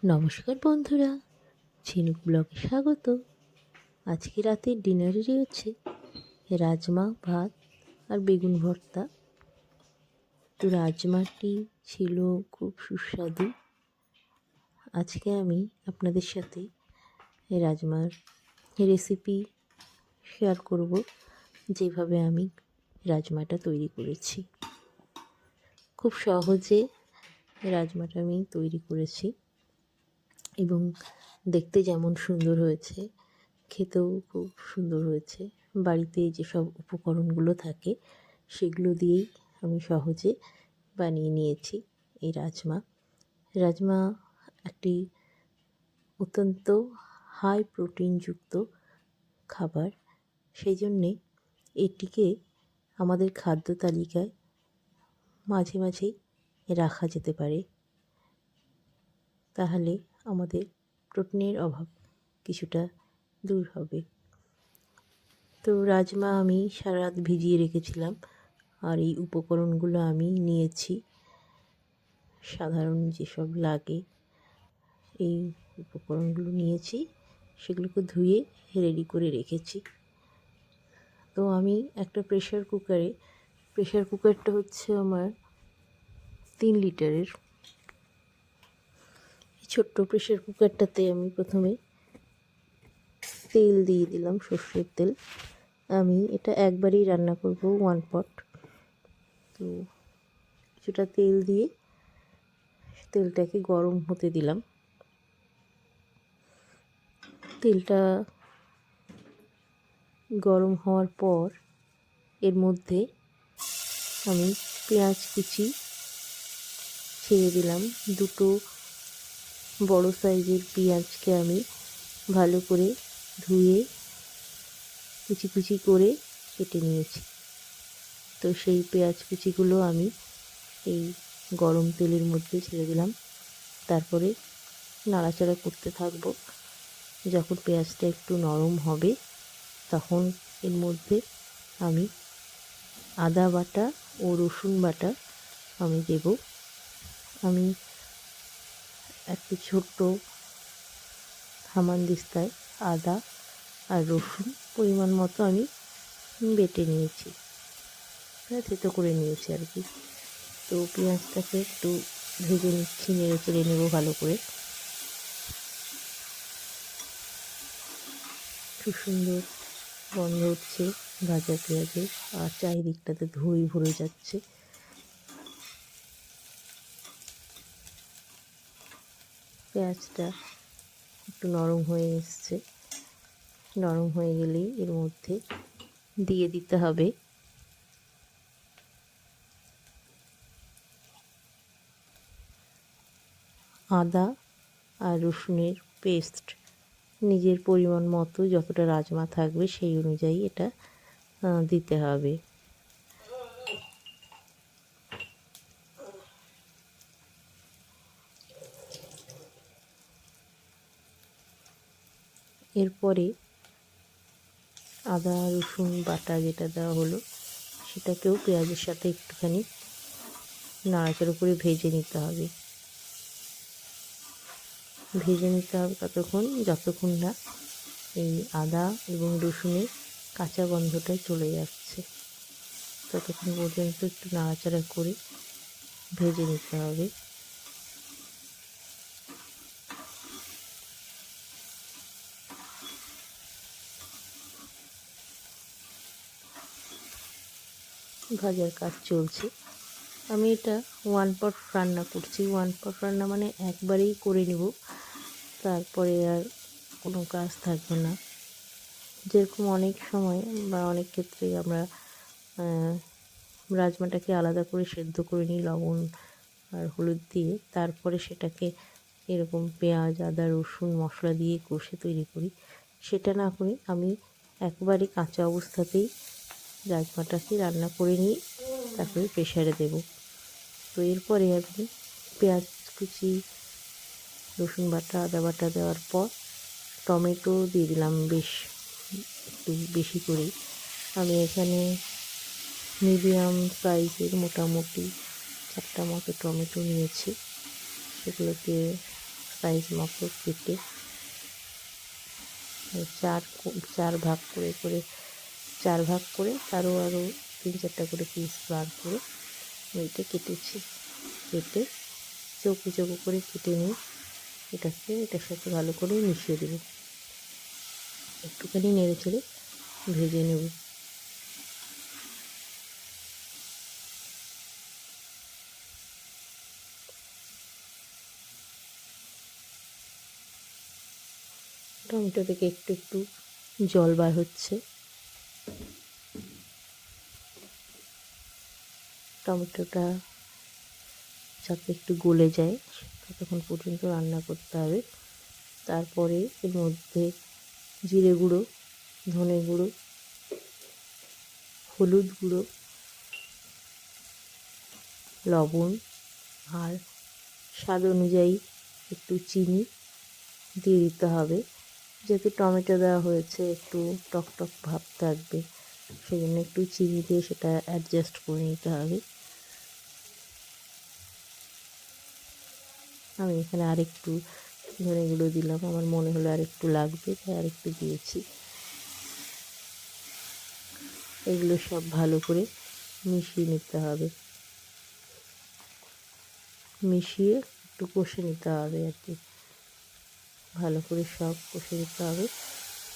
নমস্কার বন্ধুরা, ঝিনুক ব্লগে স্বাগত। আজকে রাতের ডিনারেরই হচ্ছে রাজমা ভাত আর বেগুন ভর্তা। তো রাজমাটি ছিল খুব সুস্বাদু। আজকে আমি আপনাদের সাথে রাজমার রেসিপি শেয়ার করব, যেভাবে আমি রাজমাটা তৈরি করেছি। খুব সহজে রাজমাটা আমি তৈরি করেছি এবং দেখতে যেমন সুন্দর হয়েছে, খেতেও খুব সুন্দর হয়েছে। বাড়িতে যেসব উপকরণগুলো থাকে সেগুলো দিয়েই আমি সহজে বানিয়ে নিয়েছি এই রাজমা। রাজমা একটি অত্যন্ত হাই প্রোটিনযুক্ত খাবার, সেই জন্যে এটিকে আমাদের খাদ্য তালিকায় মাঝে মাঝেই রাখা যেতে পারে। তাহলে আমাদের প্রোটিনের অভাব কিছুটা দূর হবে। তো রাজমা আমি সারা রাত ভিজিয়ে রেখেছিলাম, আর এই উপকরণগুলো আমি নিয়েছি। সাধারণ যেসব লাগে এই উপকরণগুলো নিয়েছি, সেগুলোকে ধুয়ে রেডি করে রেখেছি। তো আমি একটা প্রেশার কুকারটা হচ্ছে আমার 3 লিটারের। ছোট্ট প্রেশার কুকারটাতে আমি প্রথমে তেল দিয়ে দিলাম, সর্ষের তেল। আমি এটা একবারই রান্না করব, 1 পট। তো কিছুটা তেল দিয়ে তেলটাকে গরম হতে দিলাম। তেলটা গরম হওয়ার পর এর মধ্যে আমি পেঁয়াজ কুচি ছেড়ে দিলাম। 2 বড় সাইজের পেঁয়াজকে আমি ভালো করে ধুয়ে কুচি কুচি করে কেটে নিয়েছি। তো সেই পেঁয়াজ কুচিগুলো আমি এই গরম তেলের মধ্যে ছেড়ে দিলাম। তারপরে নাড়াচাড়া করতে থাকবো। যখন পেঁয়াজটা একটু নরম হবে তখন এর মধ্যে আমি আদা বাটা ও রসুন বাটা আমি দেব। আমি একটু ছোট্ট হামানদিস্তায় আদা আর রসুন পরিমাণ মতো আমি বেটে নিয়েছি, থেতো করে নিয়েছি আর কি। তো পেঁয়াজটাকে একটু ভেজে নিচ্ছি, নেড়ে চেড়ে নেব ভালো করে। খুব সুন্দর গন্ধ উঠছে ভাজা পেঁয়াজের, আর চারিদিকটাতে ধুই ভরে যাচ্ছে। পেঁয়াজটা একটু নরম হয়ে এসছে। নরম হয়ে গেলেই এর মধ্যে দিয়ে দিতে হবে আদা আর রসুনের পেস্ট। নিজের পরিমাণ মতো যতটা রাজমা থাকবে সেই অনুযায়ী এটা দিতে হবে। এরপরে আদা রসুন বাটা যেটা দেওয়া হলো সেটাকেও পেঁয়াজের সাথে একটুখানি নাড়াচাড়া করে ভেজে নিতে হবে। যতক্ষণ না এই আদা এবং রসুনের কাঁচা গন্ধটা চলে যাচ্ছে, ততক্ষণ পর্যন্ত একটু নাড়াচাড়া করে ভেজে নিতে হবে। ভাজার কাজ চলছে। আমি এটা 1 পট রান্না করছি। 1 পট রান্না মানে একবারেই করে নেব, তারপরে আর কোনো কাজ থাকবে না। যেরকম অনেক সময় বা অনেক ক্ষেত্রে আমরা রাজমাটাকে আলাদা করে সেদ্ধ করে নিই লবণ আর হলুদ দিয়ে, তারপরে সেটাকে এরকম পেঁয়াজ আদা রসুন মশলা দিয়ে কষে তৈরি করি। সেটা না করে আমি একবারে কাঁচা অবস্থাতেই রাজমাটাকে রান্না করে নিয়ে তারপরে প্রেশারে দেব। তো এরপরে আমি পেঁয়াজ কুচি রসুন বাটা আদা বাটা দেওয়ার পর টমেটো দিয়ে দিলাম একটু বেশি করে। আমি এখানে মিডিয়াম সাইজের মোটামুটি 4টা মতো টমেটো নিয়েছি। সেগুলোকে সাইজ মতো কেটে চার চার ভাগ করে চার ভাগ করে আরও 3-4টা করে পিস বার করে ওইটা কেটেছি। কেটে চৌকো চৌকো করে কেটে নিয়ে এটার সাথে ভালো করে মিশিয়ে দেব। একটুখানি নেড়ে চেড়ে ভেজে নেব। টমেটো থেকে একটু একটু জল বার হচ্ছে। টমেটোটা যাতে একটু গলে যায় ততক্ষণ পর্যন্ত রান্না করতে হবে। তারপরে এর মধ্যে জিরে গুঁড়ো, ধনে গুঁড়ো, হলুদ গুঁড়ো, লবণ আর স্বাদ অনুযায়ী একটু চিনি দিয়ে দিতে হবে। যেহেতু টমেটো দেওয়া হয়েছে একটু টক টক ভাব থাকবে, সেই জন্য একটু চিনি দিয়ে সেটা অ্যাডজাস্ট করে নিতে হবে। আমি এখানে আরেকটু ধনে গুঁড়ো দিলাম, আমার মনে হলো আরেকটু লাগবে তাই আরেকটু দিয়েছি। এগুলো সব ভালো করে মিশিয়ে নিতে হবে, মিশিয়ে একটু কষে নিতে হবে আর কি। ভালো করে সব কষে নিতে হবে।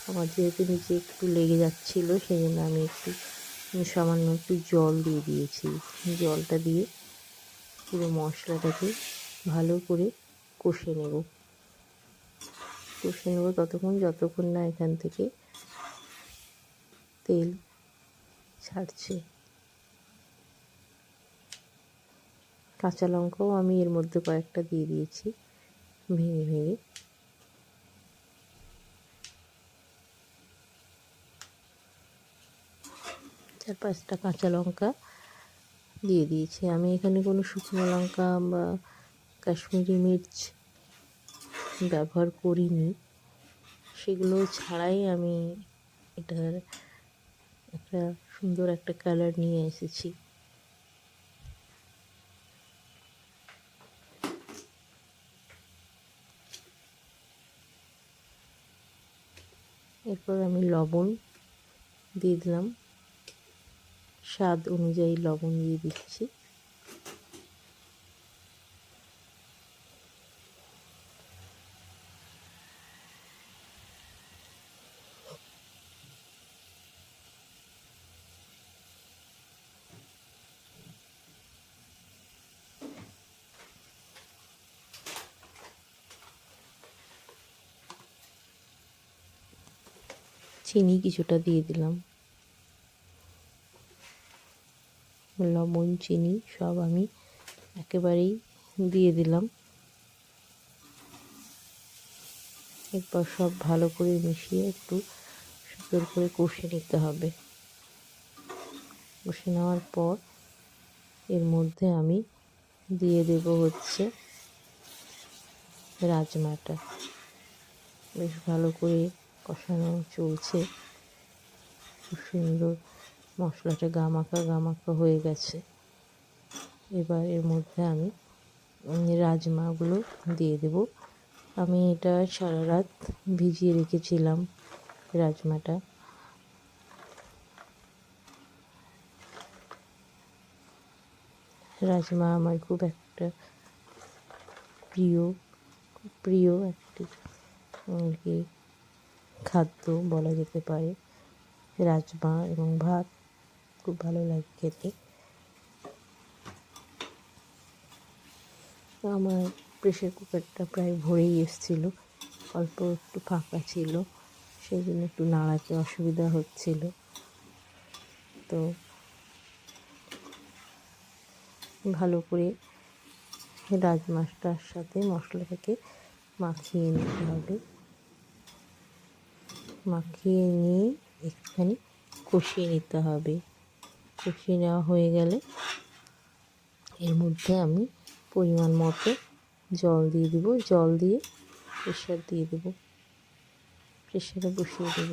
আমার যেহেতু নিচে একটু লেগে যাচ্ছিলো সেই জন্য আমি একটু সামান্য একটু জল দিয়ে দিয়েছি। জলটা দিয়ে পুরো মশলাটাকে ভালো করে কষে নেব যতক্ষণ না এখান থেকে তেল ছাড়ছে। কাঁচা লঙ্কাও আমি এর মধ্যে কয়েকটা দিয়ে দিয়েছি ভেঙে ভেঙে। 4-5টা কাঁচা লঙ্কা দিয়ে দিয়েছি। আমি এখানে কোনো শুকনো লঙ্কা বা কাশ্মীরি মির্চ ব্যবহার করিনি, সেগুলো ছাড়াই আমি এটার একটা সুন্দর একটা কালার নিয়ে এসেছি। এরপর আমি লবণ দিয়ে দিলাম, স্বাদ অনুযায়ী লবণ দিয়ে দিচ্ছি। চিনি কিছুটা দিয়ে দিলাম, লবণ চিনি সব আমি একেবারেই দিয়ে দিলাম। এরপর সব ভালো করে মিশিয়ে একটু সুন্দর করে কষে নিতে হবে। কষে নেওয়ার পর এর মধ্যে আমি দিয়ে দেব হচ্ছে রাজমাটা। বেশ ভালো করে কষানো চলছে, খুব সুন্দর মশলাটা গামাখা হয়ে গেছে। এবার এর মধ্যে আমি রাজমাগুলো দিয়ে দেব। আমি এটা সারা রাত ভিজিয়ে রেখেছিলাম রাজমাটা। রাজমা আমার খুব একটা প্রিয় একটি আর কি খাদ্য বলা যেতে পারে। রাজমা এবং ভাত খুব ভালো লাগে খেতে। আমার প্রেশার কুকারটা প্রায় ভরেই এসেছিলো, অল্প একটু ফাঁকা ছিল, সেই জন্য একটু নাড়াতে অসুবিধা হচ্ছিল। তো ভালো করে রাজমাটার সাথে মশলাটাকে মাখিয়ে নিতে হবে। মাখিয়ে নিয়ে একটুখানি কষিয়ে নিতে হবে। কষিয়ে নেওয়া হয়ে গেলে এর মধ্যে আমি পরিমাণ মতো জল দিয়ে দেব। জল দিয়ে প্রেশারে বসিয়ে দেব।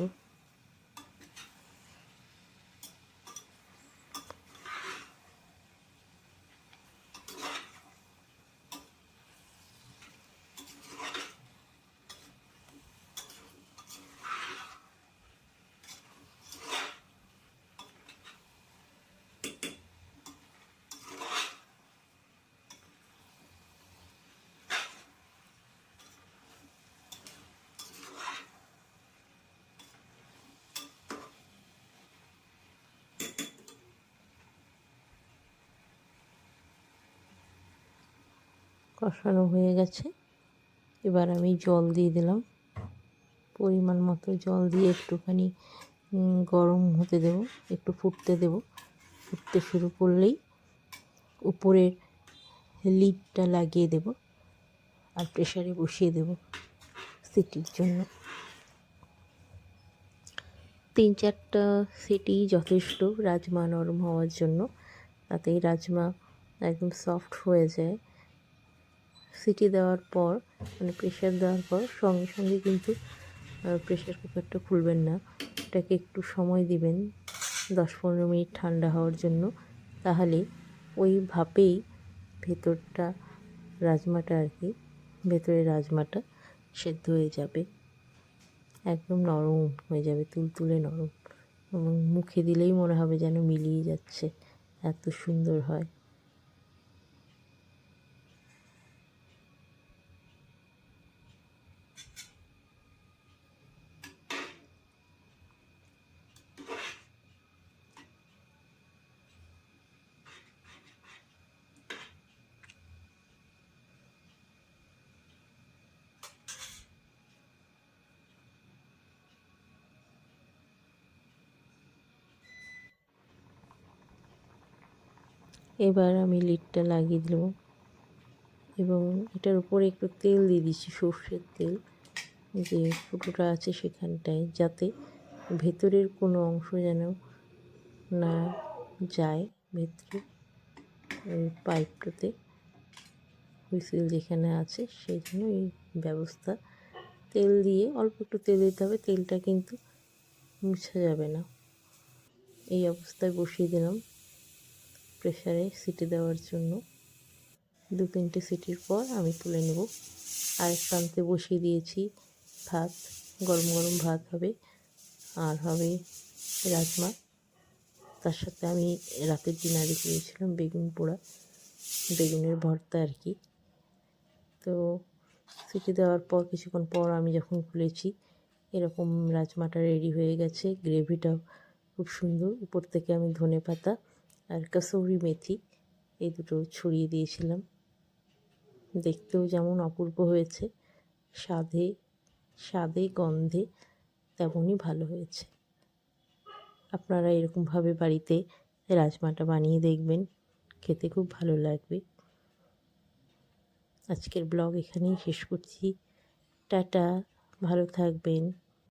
কষানো হয়ে গেছে। এবার আমি জল দিয়ে দিলাম, পরিমাণ মতো জল দিয়ে একটুখানি গরম হতে দেব, একটু ফুটতে দেব। ফুটতে শুরু করলেই উপরের লিডটা লাগিয়ে দেব আর প্রেসারে বসিয়ে দেব সিটির জন্য। 3-4টা সিটি যথেষ্ট রাজমা নরম হওয়ার জন্য, তাতেই রাজমা একদম সফট হয়ে যায়। সিটি দেওয়ার পর মানে প্রেসার দেওয়ার পর সঙ্গে সঙ্গে কিন্তু প্রেসার কুকারটা খুলবেন না, এটাকে একটু সময় দিবেন 10-15 মিনিট ঠান্ডা হওয়ার জন্য। তাহলে ওই ভাপেই ভেতরটা রাজমাটা আর কি, ভেতরের রাজমাটা সেদ্ধ হয়ে যাবে, একদম নরম হয়ে যাবে, তুলতুলে নরম, এবং মুখে দিলেই মনে হবে যেন মিলিয়ে যাচ্ছে, এত সুন্দর হয়। এবার আমি লিডটা লাগিয়ে দিলাম এবং এটার উপরে একটু তেল দিয়ে দিচ্ছি, সর্ষের তেল, যে ফুটোটা আছে সেখানটায়, যাতে ভেতরের কোনো অংশ যেন না যায় ভেতরে, ওই পাইপটাতে হুইসেল যেখানে আছে সেই জন্য এই ব্যবস্থা। তেল দিয়ে অল্প একটু তেল দিতে হবে, তেলটা কিন্তু মুছা যাবে না। এই অবস্থায় বসিয়ে দিলাম প্রেসারে সিটি দেওয়ার জন্য। 2-3টে সিটির পর আমি তুলে নেব। আরেক প্রান্তে বসিয়ে দিয়েছি ভাত, গরম গরম ভাত হবে, আর হবে রাজমা। তার সাথে আমি রাতের ডিনারে করেছিলাম বেগুন পোড়া, বেগুনের ভর্তা আর কি। তো সিটি দেওয়ার পর কিছুক্ষণ পর আমি যখন খুলেছি, এরকম রাজমাটা রেডি হয়ে গেছে, গ্রেভিটাও খুব সুন্দর। উপর থেকে আমি ধনেপাতা আর কাসুরি মেথি এই দুটো ছড়িয়ে দিয়েছিলাম। দেখতেও যেমন অপূর্ব হয়েছে, স্বাদে গন্ধে তেমনই ভালো হয়েছে। আপনারা এরকমভাবে বাড়িতে রাজমাটা বানিয়ে দেখবেন, খেতে খুব ভালো লাগবে। আজকের ব্লগ এখানেই শেষ করছি। টাটা, ভালো থাকবেন।